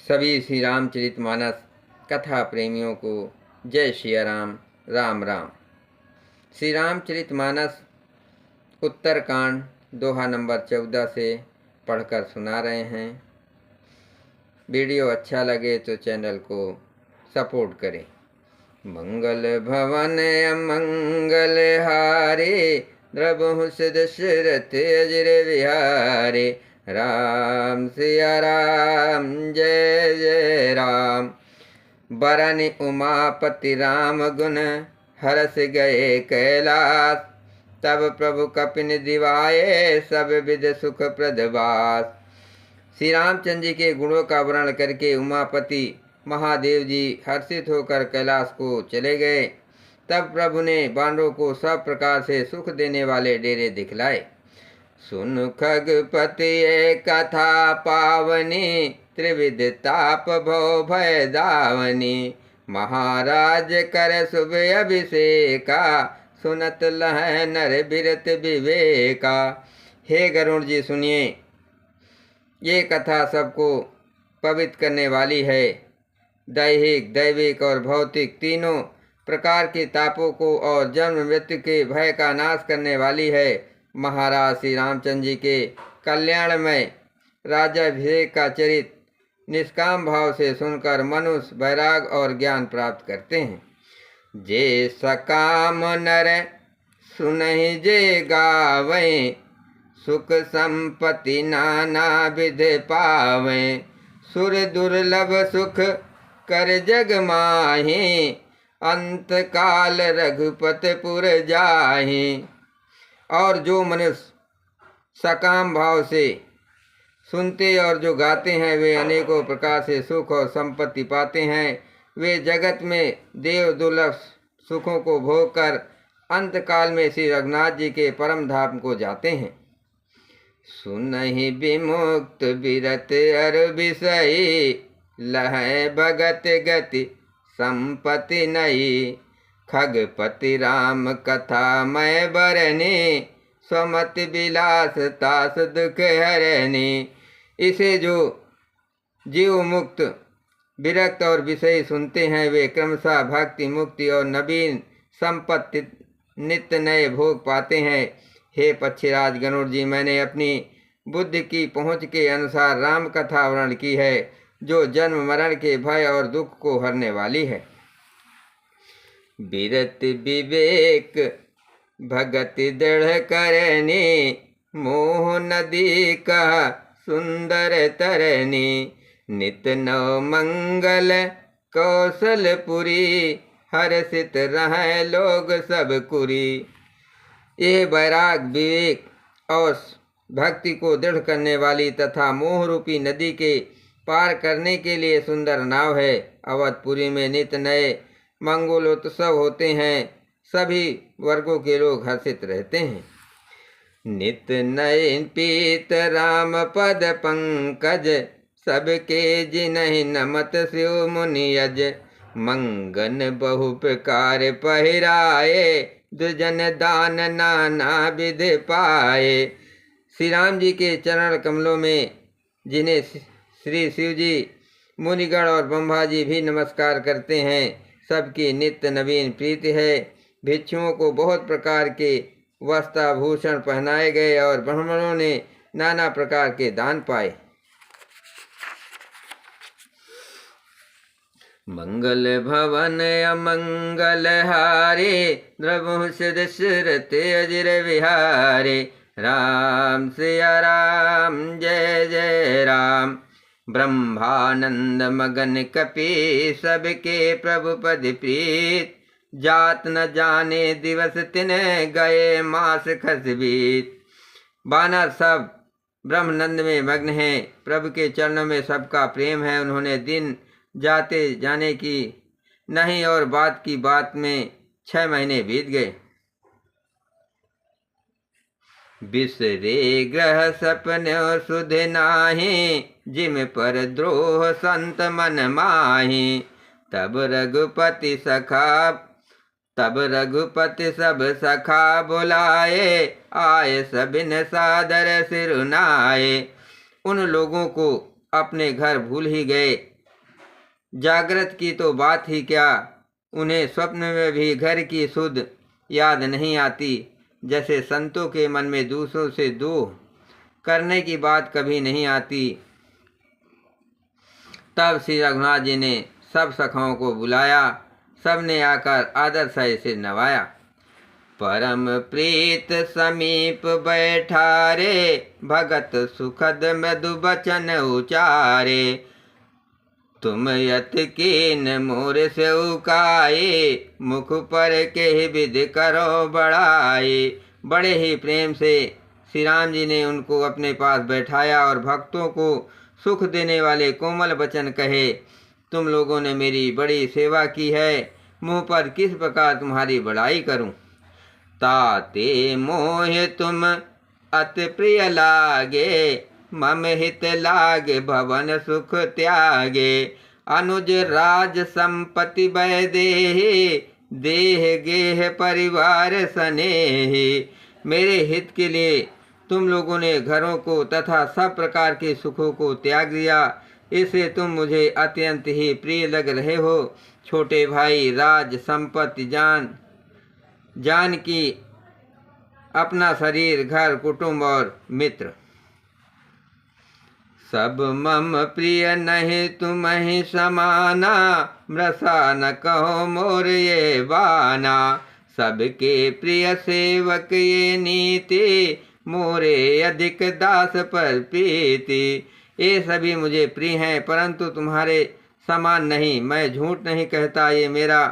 सभी श्री रामचरितमानस कथा प्रेमियों को जय सिया राम। राम राम। श्री रामचरितमानस उत्तरकांड दोहा नंबर 14 से पढ़कर सुना रहे हैं। वीडियो अच्छा लगे तो चैनल को सपोर्ट करें। मंगल भवन अमंगल हारे, द्रबहुस दशरथ अजर विहारे। राम सिया राम जय जय राम। बरन उमापति राम गुण, हरस गए कैलाश। तब प्रभु कपिन दिवाए, सब विद सुख प्रदवास। श्री रामचंद्र जी के गुणों का वर्णन करके उमापति महादेव जी हर्षित होकर कैलाश को चले गए। तब प्रभु ने बानरों को सब प्रकार से सुख देने वाले डेरे दिखलाए। सुन खगपति कथा पावनी, त्रिविध ताप भव भय दावनी। महाराज कर शुभ अभिषेका, सुनत लह नर बिरत विवेका। हे गरुड़ जी सुनिए, ये कथा सबको पवित्र करने वाली है। दैहिक, दैविक और भौतिक तीनों प्रकार के तापों को और जन्म मृत्यु के भय का नाश करने वाली है। महाराज श्री रामचंद्र जी के कल्याणमय राजाभिषेक का चरित निष्काम भाव से सुनकर मनुष्य वैराग और ज्ञान प्राप्त करते हैं। जे सकाम नर सुनहि जे गावें, सुख संपत्ति नाना विध पावें। सुर दुर्लभ सुख कर जग माहि, अंत काल रघुपतपुर जाहि। और जो मनुष्य सकाम भाव से सुनते और जो गाते हैं, वे अनेकों प्रकार से सुख और संपत्ति पाते हैं। वे जगत में देव दुर्लभ सुखों को भोग कर अंत काल में श्री रघुनाथ जी के परम धाम को जाते हैं। सुनहि विमुक्त बिरत अर विषयी, लहै भगत गति संपत्ति नई। खगपति राम कथा मैं बरनी, स्वमति विलास तास दुख हरनी। इसे जो जीव मुक्त विरक्त और विषयी सुनते हैं, वे क्रमशः भक्ति मुक्ति और नवीन संपत्ति नित्य नए भोग पाते हैं। हे पक्षीराज गरुड़ जी, मैंने अपनी बुद्धि की पहुँच के अनुसार राम कथा वर्णन की है, जो जन्म मरण के भय और दुख को हरने वाली है। बिरत विवेक भगति दृढ़ करनी, मोह नदी का सुंदर तरनी। नित नव मंगल कौशलपुरी, हर्षित रह लोग सब कुरी। ये वैराग विवेक और भक्ति को दृढ़ करने वाली तथा मोह रूपी नदी के पार करने के लिए सुंदर नाव है। अवधपुरी में नित नए मंगलोत्सव होते हैं, सभी वर्गों के लोग हर्षित रहते हैं। नित नयन पीत राम पद पंकज, सबके जिनहि नमत शिव मुनि यज। मंगन बहु प्रकार पहिराए, दुजन दान नाना विध पाए। श्री राम जी के चरण कमलों में जिन्हें श्री शिव जी, मुनिगण और ब्रह्मा जी भी नमस्कार करते हैं, सबकी नित्य नवीन प्रीति है। भिक्षुओं को बहुत प्रकार के वस्त्राभूषण पहनाए गए और ब्राह्मणों ने नाना प्रकार के दान पाए। मंगल भवन अमंगल हारे, द्रबहुस दशरथ अजर विहारे। राम सिया राम जय जय राम। ब्रह्मानंद मगन कपि, सबके प्रभु पद प्रीत। जात न जाने दिवस तिन, गए मास खस बीत। बानर सब ब्रह्मानंद में मग्न हैं, प्रभु के चरणों में सबका प्रेम है। उन्होंने दिन जाते जाने की नहीं और बात की बात में 6 महीने बीत गए। बिसरे ग्रह सपने सुध नाही, जिम पर द्रोह संत मन माही। तब रघुपति सब सखा बुलाए, आए सबिन सादर सिरुनाए। उन लोगों को अपने घर भूल ही गए जागृत की तो बात ही क्या, उन्हें स्वप्न में भी घर की सुध याद नहीं आती। जैसे संतों के मन में दूसरों से द्रोह करने की बात कभी नहीं आती। तब श्री रघुनाथ जी ने सब सखाओं को बुलाया, सबने आकर आदर से नवाया। परम प्रीत समीप बैठारे, भगत सुखद मृदु बचन उचारे। तुम यत कीन मोर से उकाए, मुख पर के विधि करो बढ़ाए। बड़े ही प्रेम से श्री राम जी ने उनको अपने पास बैठाया और भक्तों को सुख देने वाले कोमल वचन कहे। तुम लोगों ने मेरी बड़ी सेवा की है, मुँह पर किस प्रकार तुम्हारी बड़ाई करूं। ताते मोह तुम अति प्रिय लागे, मम हित लागे भवन सुख त्यागे। अनुज राज संपत्ति बय देहि, देह गेह परिवार स्नेहि। मेरे हित के लिए तुम लोगों ने घरों को तथा सब प्रकार के सुखों को त्याग दिया, इससे तुम मुझे अत्यंत ही प्रिय लग रहे हो। छोटे भाई, राज संपत्ति, जान की, अपना शरीर, घर, कुटुंब और मित्र सब मम प्रिय नहीं तुम्हि समाना। मृषा न कहो मोर ये बाना, सबके प्रिय सेवक ये नीति। मोरे अधिक दास पर प्रीति। ये सभी मुझे प्रिय हैं, परंतु तुम्हारे समान नहीं। मैं झूठ नहीं कहता, ये मेरा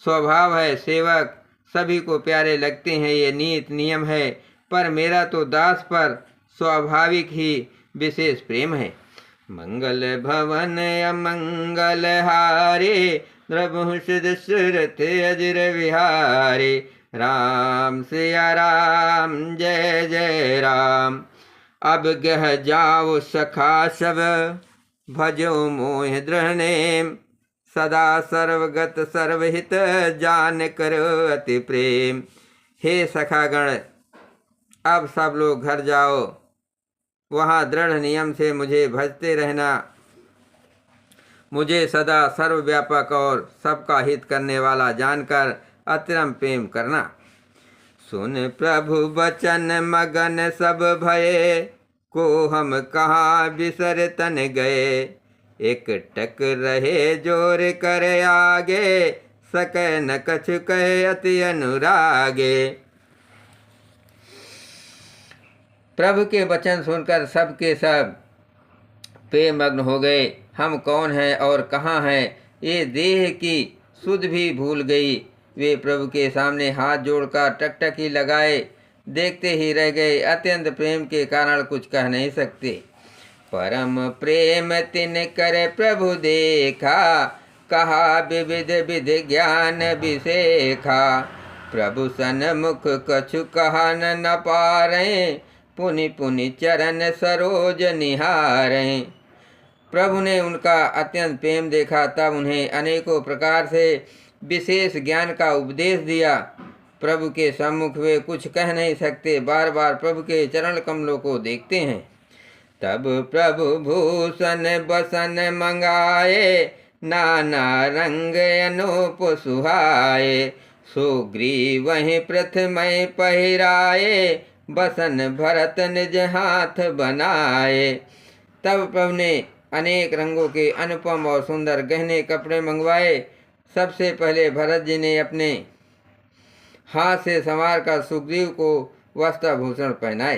स्वभाव है। सेवक सभी को प्यारे लगते हैं, ये नीत नियम है, पर मेरा तो दास पर स्वाभाविक ही विशेष प्रेम है। मंगल भवन अमंगल हारे, द्रवहुष दशरथ अजर विहारे। राम सिया राम, जय जय राम। अब गह जाओ सखा सब, भजो मोह दृढ़ नेम। सदा सर्वगत सर्वहित, जान करो अति प्रेम। हे सखागण, अब सब लोग घर जाओ, वहाँ दृढ़ नियम से मुझे भजते रहना। मुझे सदा सर्वव्यापक और सबका हित करने वाला जानकर अतिरम प्रेम करना। सुन प्रभु बचन मगन सब भये, को हम कहाँ बिसर तन गए। एक टक रहे जोर कर आगे, सके न कछु कहे अति अनुरागे। प्रभु के वचन सुनकर सब के सब प्रेम मग्न हो गए। हम कौन हैं और कहाँ हैं, ये देह की सुध भी भूल गई। वे प्रभु के सामने हाथ जोड़कर टकटकी लगाए देखते ही रह गए। अत्यंत प्रेम के कारण कुछ कह नहीं सकते। परम प्रेम तिन कर प्रभु देखा, कहा विविध विधि ज्ञान विशेखा। प्रभु सन्मुख कछु कहा न पारे, पुनि पुनि चरण सरोज निहारें। प्रभु ने उनका अत्यंत प्रेम देखा, तब उन्हें अनेकों प्रकार से विशेष ज्ञान का उपदेश दिया। प्रभु के सम्मुख वे कुछ कह नहीं सकते, बार बार प्रभु के चरण कमलों को देखते हैं। तब प्रभु भूषण बसन मंगाए, नाना रंग अनूप सुहाए। सुग्रीव वहीं प्रथम पहिराए, बसन भरत निज हाथ बनाए। तब प्रभु ने अनेक रंगों के अनुपम और सुंदर गहने कपड़े मंगवाए। सबसे पहले भरत जी ने अपने हाथ से संवार कर सुग्रीव को वस्त्र भूषण पहनाए।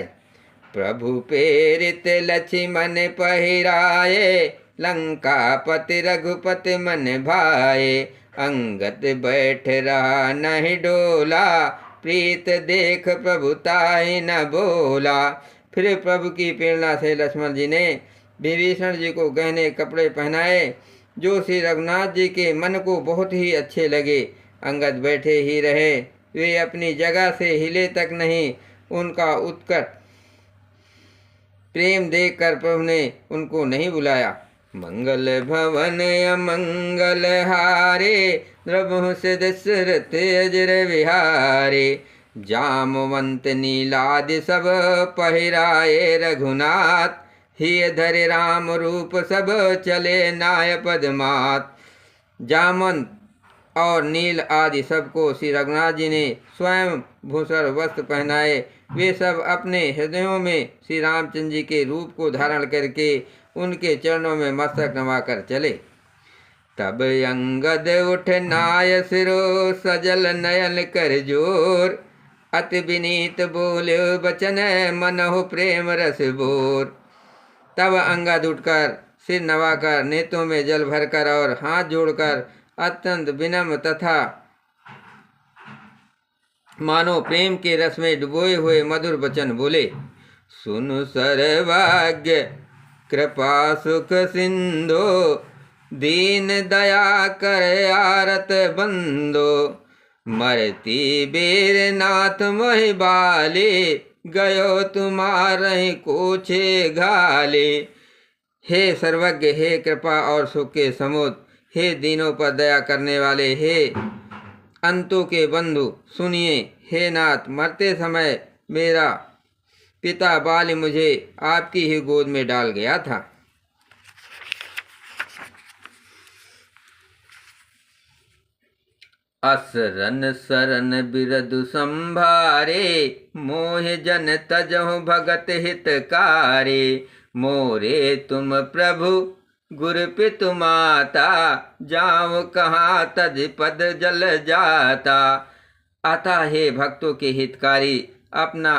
प्रभु प्रेरित लक्ष्मण पहिराए, लंकापति रघुपति मन भाए। अंगद बैठ रहा नहीं डोला, प्रीत देख प्रभु ताहि न बोला। फिर प्रभु की प्रेरणा से लक्ष्मण जी ने विभीषण जी को गहने कपड़े पहनाए, जो श्री रघुनाथ जी के मन को बहुत ही अच्छे लगे। अंगद बैठे ही रहे, वे अपनी जगह से हिले तक नहीं। उनका उत्कट प्रेम देखकर प्रभु ने उनको नहीं बुलाया। मंगल भवन अमंगल हारे, द्रवहुष दशरथ अजर विहारे। जामवंत नीलादि सब पहिराए रघुनाथ, ही धरे राम रूप सब चले नाय पदमात। जामन और नील आदि सबको श्री रघुनाथ जी ने स्वयं भूषण वस्त्र पहनाए। वे सब अपने हृदयों में श्री रामचंद्र जी के रूप को धारण करके उनके चरणों में मस्तक नवाकर चले। तब अंगद उठ नाय सिरो सजल नयन कर जोर। अति विनीत बोल्यो बचन मनहु प्रेम रस बोर। तब अंगद उठकर सिर नवाकर नेत्रों में जल भरकर और हाथ जोड़कर अत्यंत विनम्र तथा मानो प्रेम के रस में डुबोए हुए मधुर वचन बोले। सुनु सर्वज्ञ कृपा सुख सिंधो दीन दया कर आरत बंदो। मरती बीर नाथ मोहि बाले गयो तुम्हारे कोछे घाले। हे सर्वज्ञ, हे कृपा और सुख के समुद्र, हे दीनों पर दया करने वाले, हे अंतों के बंधु, सुनिए। हे नाथ, मरते समय मेरा पिता बाल मुझे आपकी ही गोद में डाल गया था। असरन सरन बिरदु संभारे मोह जन तजहु भगत हितकारे। मोरे तुम प्रभु गुरु पितु माता जाऊं कहाँ तज पद जल जाता। अतः हे भक्तों के हितकारी, अपना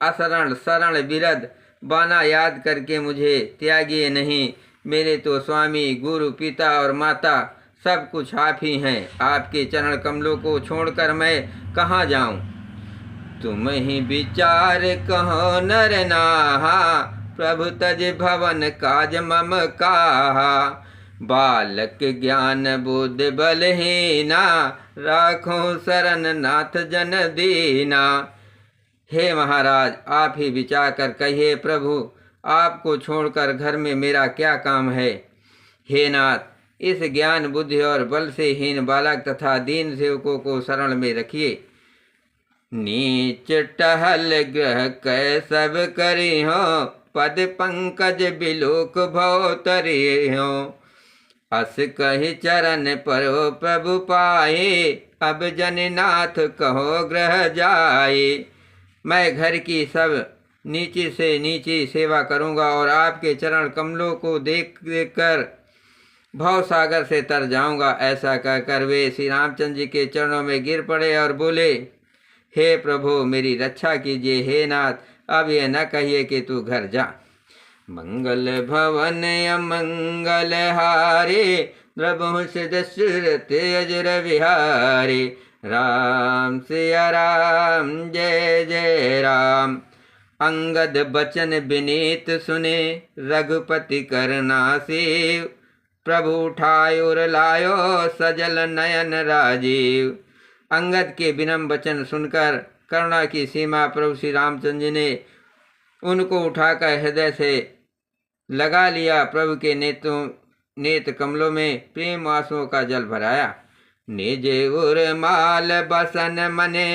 असरण शरण बिरद बाना याद करके मुझे त्यागिए नहीं। मेरे तो स्वामी गुरु पिता और माता सब कुछ आप ही हैं। आपके चरण कमलों को छोड़कर मैं कहाँ जाऊं। तुम ही विचार कहो नर नाहा प्रभु तज भवन काज मम काहा। बालक ज्ञान बुद्धि बलहीना राखो शरण नाथ जन दीना। हे महाराज, आप ही विचार कर कहिए प्रभु, आपको छोड़कर घर में मेरा क्या काम है। हे नाथ, इस ज्ञान बुद्धि और बल से हीन बालक तथा दीन सेवकों को शरण में रखिए। नीच टहल ग्रह कै सब करी हो पद पंकज बिलोक भव तरी हो। अस कहि चरण परो प्रभु पाए अब जननाथ कहो ग्रह जाए। मैं घर की सब नीची से नीची सेवा करूंगा और आपके चरण कमलों को देख देख कर भव सागर से तर जाऊंगा। ऐसा कहकर वे श्री रामचंद्र जी के चरणों में गिर पड़े और बोले, हे प्रभु, मेरी रक्षा कीजिए। हे नाथ, अब यह न कहिए कि तू घर जा। मंगल भवन अमंगल हारे द्रवहु सिद्ध सुरत अजर विहारे। राम सिया राम जय जय राम। अंगद बचन विनीत सुने रघुपति करना सेव। प्रभु उठायो और लायो सजल नयन राजीव। अंगद के विनम्र वचन सुनकर करुणा की सीमा प्रभु श्री रामचंद्र जी ने उनको उठाकर हृदय से लगा लिया। प्रभु के नेत्र कमलों में प्रेम आंसुओं का जल भराया। निज उर माल बसन मने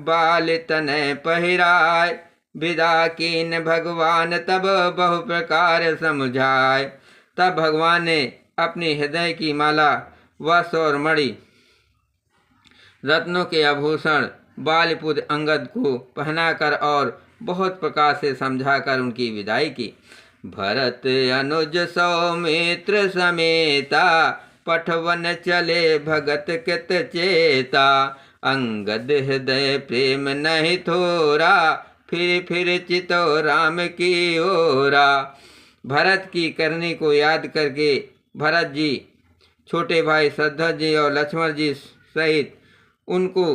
बाल तनय पहिराय। विदा कीन भगवान तब बहु प्रकार समझाय। तब भगवान ने अपनी हृदय की माला वस्त्र और मणि रत्नों के आभूषण बालपुत्र अंगद को पहनाकर और बहुत प्रकार से समझाकर उनकी विदाई की। भरत अनुज सौमित्र समेता पठवन चले भगत कृत चेता। अंगद हृदय प्रेम नहीं थोरा फिर चितो राम की ओरा। भरत की करनी को याद करके भरत जी, छोटे भाई श्रद्धा जी और लक्ष्मण जी सहित उनको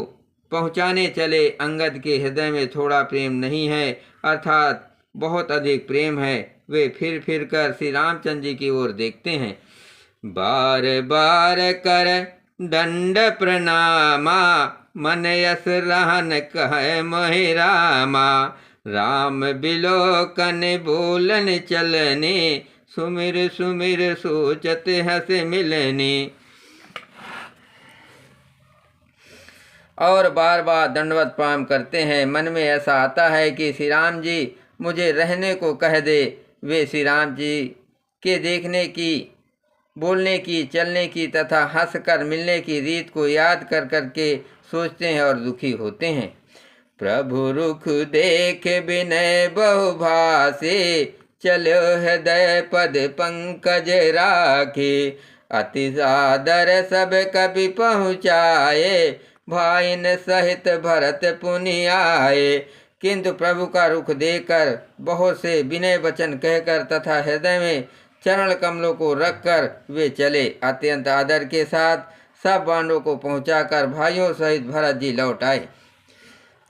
पहुँचाने चले। अंगद के हृदय में थोड़ा प्रेम नहीं है, अर्थात बहुत अधिक प्रेम है। वे फिर कर श्री रामचंद्र जी की ओर देखते हैं। बार बार कर दंड प्रणामा मन यस रहन कह मोहि रामा। राम बिलोकन बोलन चलने सुमिर सुमिर सोचत हंस मिलने। और बार बार दंडवत प्रणाम करते हैं। मन में ऐसा आता है कि श्री राम जी मुझे रहने को कह दे, वे श्री राम जी के देखने की, बोलने की, चलने की तथा हंसकर मिलने की रीत को याद कर करके सोचते हैं और दुखी होते हैं। प्रभु रुख देख विनय बहुभाषे, चलो हृदय पद पंकज राखे। अति सादर सब कपि पहुँचाए, भाइन सहित भरत पुनि आए। किंतु प्रभु का रुख देकर बहुत से विनय वचन कहकर तथा हृदय में चरण कमलों को रखकर वे चले। अत्यंत आदर के साथ सब बाणों को पहुंचाकर भाइयों सहित भरत जी लौट आए।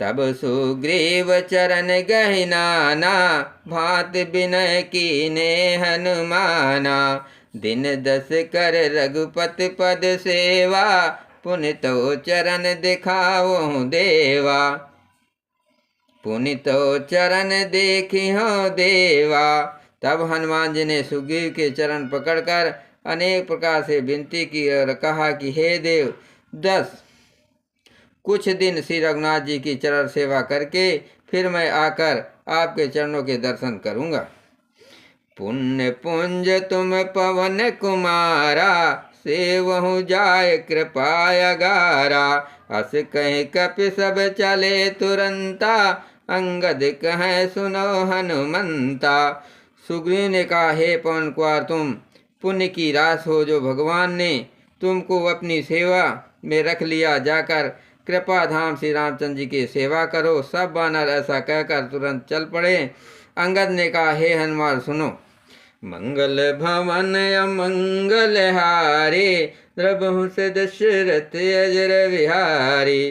तब सुग्रीव चरण गहिनाना, भांति विनय कीने हनुमाना। दिन 10 कर रघुपति पद सेवा, पुनि तो चरण दिखाओ देवा। पुनि तो चरण देखियो देवा। तब हनुमान जी ने सुग्रीव के चरण पकड़कर अनेक प्रकार से विनती की और कहा कि हे देव, 10 कुछ दिन श्री रघुनाथ जी की चरण सेवा करके फिर मैं आकर आपके चरणों के दर्शन करूंगा। पुण्य पुंज तुम पवन कुमारा, सेवहु जाय कृपाय गारा। अस कहीं कपि सब चले तुरंता, अंगद कहें सुनो हनुमंता। सुग्रीव ने कहा, हे पवन कुमार, तुम पुण्य की रास हो जो भगवान ने तुमको अपनी सेवा में रख लिया। जाकर कृपा धाम श्री रामचंद्र जी की सेवा करो। सब वानर ऐसा कहकर तुरंत चल पड़े। अंगद ने कहा, हे हनुमान सुनो। मंगल भवन अमंगल हारे, द्रबहु से दशरथ अजर विहारी।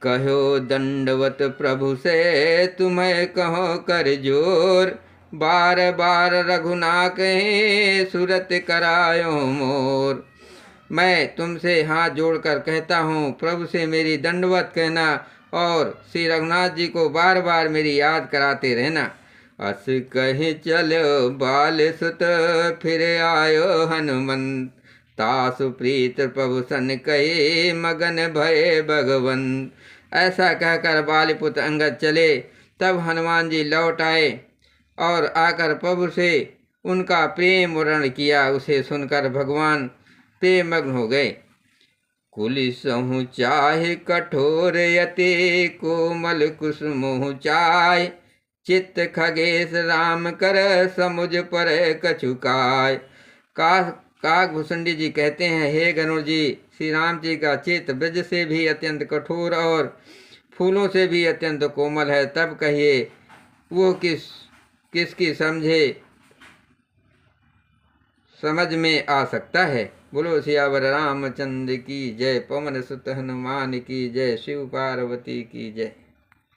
कहो दंडवत प्रभु से तुम्हें कहो कर जोर, बार बार रघुना कहे सुरत करायो मोर। मैं तुमसे हाथ जोड़कर कहता हूँ, प्रभु से मेरी दंडवत कहना और श्री रघुनाथ जी को बार बार मेरी याद कराते रहना। अस कहीं चलो बाल सुत, फिर आयो हनुमंत। तासु प्रीत प्रभु सन कहे, मगन भय भगवंत। ऐसा कहकर बालीपुत्र अंगद चले। तब हनुमान जी लौट आए और आकर प्रभु से उनका प्रेम वर्णन किया। उसे सुनकर भगवान प्रेम मग्न हो गए। कुलिसहु चाहे कठोर यति, कोमल कुसुमहु चाय। चित्त खगेश राम कर, समुझ पर कछुकाय। काकभूषुंडी जी कहते हैं, हे गरुड़ जी, श्री राम जी का चित्त ब्रज से भी अत्यंत कठोर और फूलों से भी अत्यंत कोमल है। तब कहिए वो किसकी समझ में आ सकता है। बोलो सियावर रामचंद्र की जय। पवन सुत हनुमान की जय। शिव पार्वती की जय।